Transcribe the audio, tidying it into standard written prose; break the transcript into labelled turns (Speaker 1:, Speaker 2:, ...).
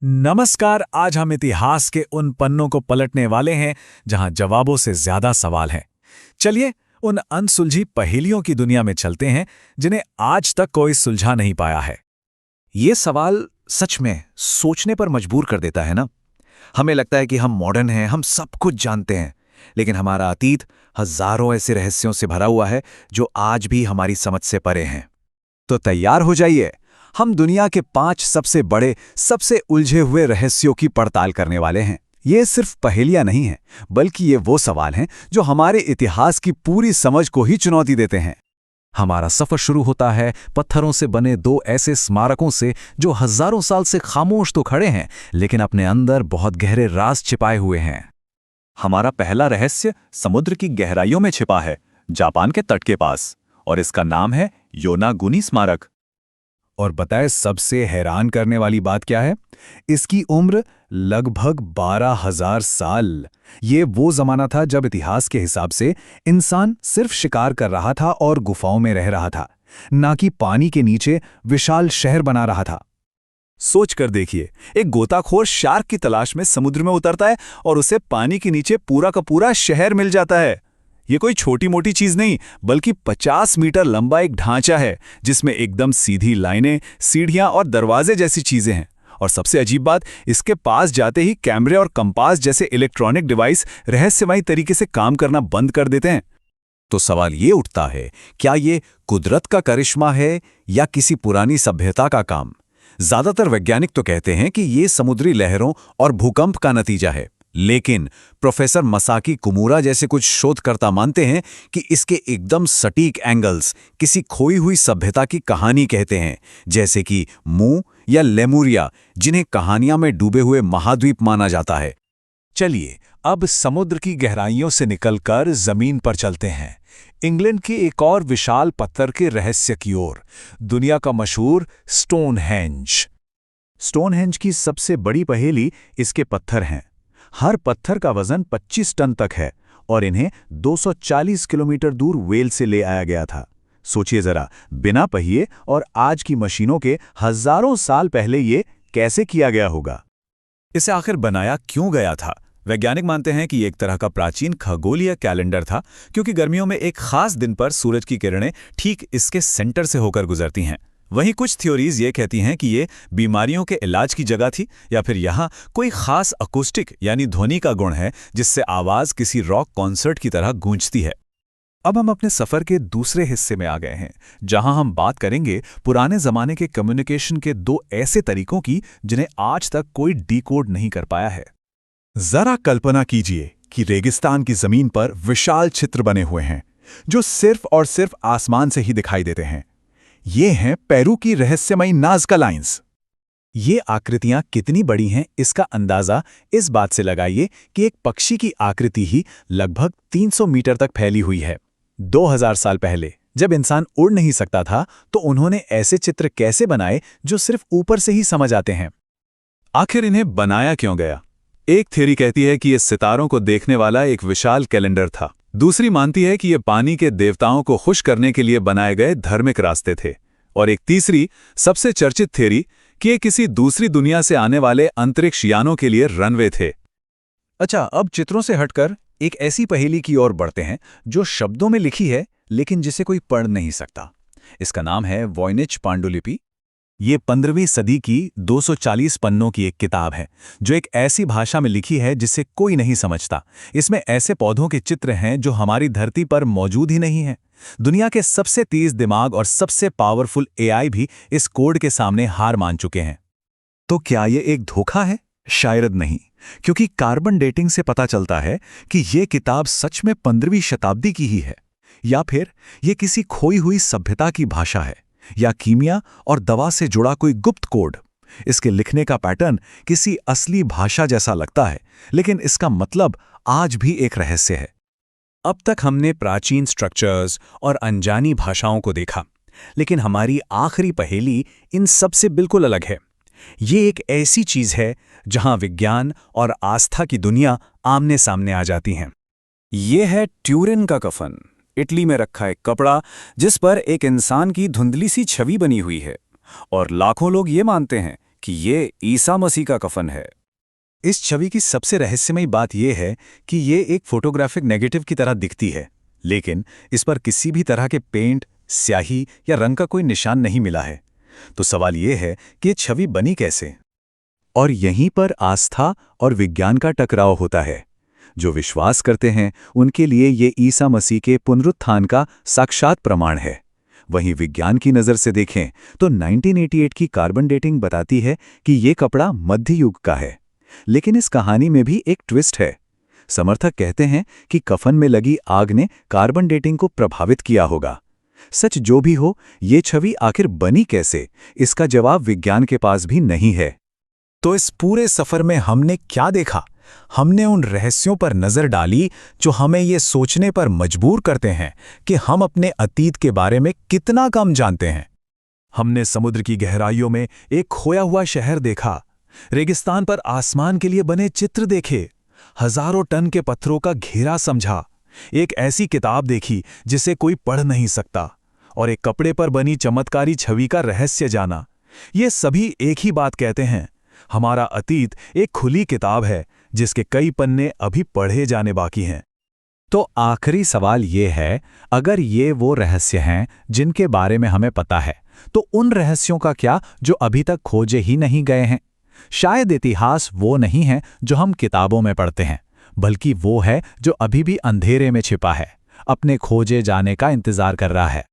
Speaker 1: नमस्कार। आज हम इतिहास के उन पन्नों को पलटने वाले हैं जहां जवाबों से ज्यादा सवाल हैं। चलिए उन अनसुलझी पहेलियों की दुनिया में चलते हैं जिन्हें आज तक कोई सुलझा नहीं पाया है।
Speaker 2: ये सवाल सच में सोचने पर मजबूर कर देता है ना। हमें लगता है कि हम मॉडर्न हैं, हम सब कुछ जानते हैं, लेकिन हमारा अतीत हजारों ऐसे रहस्यों से भरा हुआ है जो आज भी हमारी समझ से परे हैं। तो तैयार हो जाइए, हम दुनिया के 5 सबसे बड़े, सबसे उलझे हुए रहस्यों की पड़ताल करने वाले हैं। ये सिर्फ पहेलियां नहीं हैं, बल्कि ये वो सवाल हैं जो हमारे इतिहास की पूरी समझ को ही चुनौती देते हैं। हमारा सफर शुरू होता है पत्थरों से बने 2 ऐसे स्मारकों से जो हजारों साल से खामोश तो खड़े हैं, लेकिन अपने अंदर बहुत गहरे राज छिपाए हुए हैं।
Speaker 3: हमारा पहला रहस्य समुद्र की गहराइयों में छिपा है, जापान के तट के पास, और इसका नाम है योनागुनी स्मारक।
Speaker 2: और बताए सबसे हैरान करने वाली बात क्या है? इसकी उम्र लगभग 12,000 साल। ये वो जमाना था जब इतिहास के हिसाब से इंसान सिर्फ शिकार कर रहा था और गुफाओं में रह रहा था, ना कि पानी के नीचे विशाल शहर बना रहा था।
Speaker 3: सोच कर देखिए, एक गोताखोर शार्क की तलाश में समुद्र में उतरता है और उसे पानी के नीचे पूरा का पूरा शहर मिल जाता है। ये कोई छोटी मोटी चीज नहीं, बल्कि 50 मीटर लंबा एक ढांचा है जिसमें एकदम सीधी लाइनें, सीढ़ियां और दरवाजे जैसी चीजें हैं। और सबसे अजीब बात, इसके पास जाते ही कैमरे और कंपास जैसे इलेक्ट्रॉनिक डिवाइस रहस्यमयी तरीके से काम करना बंद कर देते हैं।
Speaker 2: तो सवाल ये उठता है, क्या ये कुदरत का करिश्मा है या किसी पुरानी सभ्यता का काम? ज्यादातर वैज्ञानिक तो कहते हैं कि ये समुद्री लहरों और भूकंप का नतीजा है, लेकिन प्रोफेसर मसाकी कुमुरा जैसे कुछ शोधकर्ता मानते हैं कि इसके एकदम सटीक एंगल्स किसी खोई हुई सभ्यता की कहानी कहते हैं, जैसे कि मू या लेमुरिया, जिन्हें कहानियां में डूबे हुए महाद्वीप माना जाता है।
Speaker 1: चलिए अब समुद्र की गहराइयों से निकलकर जमीन पर चलते हैं, इंग्लैंड के एक और विशाल पत्थर के रहस्य की ओर, दुनिया का मशहूर स्टोनहेंज। स्टोनहेंज की सबसे बड़ी पहेली इसके पत्थर हैं। हर पत्थर का वजन 25 टन तक है और इन्हें 240 किलोमीटर दूर वेल से ले आया गया था। सोचिए जरा, बिना पहिए और आज की मशीनों के हजारों साल पहले ये कैसे किया गया होगा?
Speaker 3: इसे आखिर बनाया क्यों गया था? वैज्ञानिक मानते हैं कि ये एक तरह का प्राचीन खगोलीय कैलेंडर था, क्योंकि गर्मियों में एक खास दिन पर सूरज की किरणें ठीक इसके सेंटर से होकर गुजरती हैं। वहीं कुछ थ्योरीज ये कहती हैं कि ये बीमारियों के इलाज की जगह थी, या फिर यहाँ कोई खास अकूस्टिक यानी ध्वनि का गुण है जिससे आवाज किसी रॉक कॉन्सर्ट की तरह गूंजती है। अब हम अपने सफर के दूसरे हिस्से में आ गए हैं, जहां हम बात करेंगे पुराने जमाने के कम्युनिकेशन के 2 ऐसे तरीकों की जिन्हें आज तक कोई डिकोड नहीं कर पाया है।
Speaker 2: जरा कल्पना कीजिए कि रेगिस्तान की जमीन पर विशाल चित्र बने हुए हैं जो सिर्फ और सिर्फ आसमान से ही दिखाई देते हैं। ये हैं पेरू की रहस्यमयी नाज़का लाइंस। ये आकृतियां कितनी बड़ी हैं, इसका अंदाजा इस बात से लगाइए कि एक पक्षी की आकृति ही लगभग 300 मीटर तक फैली हुई है। 2000 साल पहले जब इंसान उड़ नहीं सकता था, तो उन्होंने ऐसे चित्र कैसे बनाए जो सिर्फ ऊपर से ही समझ आते हैं?
Speaker 3: आखिर इन्हें बनाया क्यों गया? एक थ्योरी कहती है कि ये सितारों को देखने वाला एक विशाल कैलेंडर था। दूसरी मानती है कि ये पानी के देवताओं को खुश करने के लिए बनाए गए धार्मिक रास्ते थे। और एक तीसरी, सबसे चर्चित थ्योरी, कि ये किसी दूसरी दुनिया से आने वाले अंतरिक्ष यानों के लिए रनवे थे।
Speaker 2: अच्छा, अब चित्रों से हटकर एक ऐसी पहेली की ओर बढ़ते हैं जो शब्दों में लिखी है लेकिन जिसे कोई पढ़ नहीं सकता। इसका नाम है वॉयनिच पांडुलिपि। ये 15वीं सदी की 240 पन्नों की एक किताब है जो एक ऐसी भाषा में लिखी है जिसे कोई नहीं समझता। इसमें ऐसे पौधों के चित्र हैं जो हमारी धरती पर मौजूद ही नहीं हैं। दुनिया के सबसे तेज दिमाग और सबसे पावरफुल एआई भी इस कोड के सामने हार मान चुके हैं। तो क्या ये एक धोखा है? शायद नहीं, क्योंकि कार्बन डेटिंग से पता चलता है कि ये किताब सच में 15वीं शताब्दी की ही है, या फिर ये किसी खोई हुई सभ्यता की भाषा है, या कीमिया और दवा से जुड़ा कोई गुप्त कोड। इसके लिखने का पैटर्न किसी असली भाषा जैसा लगता है, लेकिन इसका मतलब आज भी एक रहस्य है।
Speaker 1: अब तक हमने प्राचीन स्ट्रक्चर्स और अनजानी भाषाओं को देखा, लेकिन हमारी आखिरी पहेली इन सब से बिल्कुल अलग है। ये एक ऐसी चीज है जहां विज्ञान और आस्था की दुनिया आमने सामने आ जाती हैं। ये है ट्यूरिन का कफन। इटली में रखा एक कपड़ा जिस पर एक इंसान की धुंधली सी छवि बनी हुई है, और लाखों लोग ये मानते हैं
Speaker 3: कि ये ईसा मसीह का कफन है।
Speaker 2: इस छवि की सबसे रहस्यमयी बात यह है कि ये एक फोटोग्राफिक नेगेटिव की तरह दिखती है, लेकिन इस पर किसी भी तरह के पेंट, स्याही या रंग का कोई निशान नहीं मिला है। तो सवाल यह है कि ये छवि बनी कैसे? और यहीं पर आस्था और विज्ञान का टकराव होता है। जो विश्वास करते हैं उनके लिए ये ईसा मसीह के पुनरुत्थान का साक्षात प्रमाण है। वहीं विज्ञान की नज़र से देखें तो 1988 की कार्बन डेटिंग बताती है कि ये कपड़ा मध्य युग का है। लेकिन इस कहानी में भी एक ट्विस्ट है। समर्थक कहते हैं कि कफन में लगी आग ने कार्बन डेटिंग को प्रभावित किया होगा। सच जो भी हो, ये छवि आखिर बनी कैसे, इसका जवाब विज्ञान के पास भी नहीं है।
Speaker 3: तो इस पूरे सफर में हमने क्या देखा? हमने उन रहस्यों पर नजर डाली जो हमें ये सोचने पर मजबूर करते हैं कि हम अपने अतीत के बारे में कितना कम जानते हैं। हमने समुद्र की गहराइयों में एक खोया हुआ शहर देखा, रेगिस्तान पर आसमान के लिए बने चित्र देखे, हजारों टन के पत्थरों का घेरा समझा, एक ऐसी किताब देखी जिसे कोई पढ़ नहीं सकता, और एक कपड़े पर बनी चमत्कारी छवि का रहस्य जाना। ये सभी एक ही बात कहते हैं, हमारा अतीत एक खुली किताब है जिसके कई पन्ने अभी पढ़े जाने बाकी हैं।
Speaker 2: तो आखिरी सवाल ये है, अगर ये वो रहस्य हैं जिनके बारे में हमें पता है, तो उन रहस्यों का क्या जो अभी तक खोजे ही नहीं गए हैं? शायद इतिहास वो नहीं है जो हम किताबों में पढ़ते हैं, बल्कि वो है जो अभी भी अंधेरे में छिपा है, अपने खोजे जाने का इंतजार कर रहा है।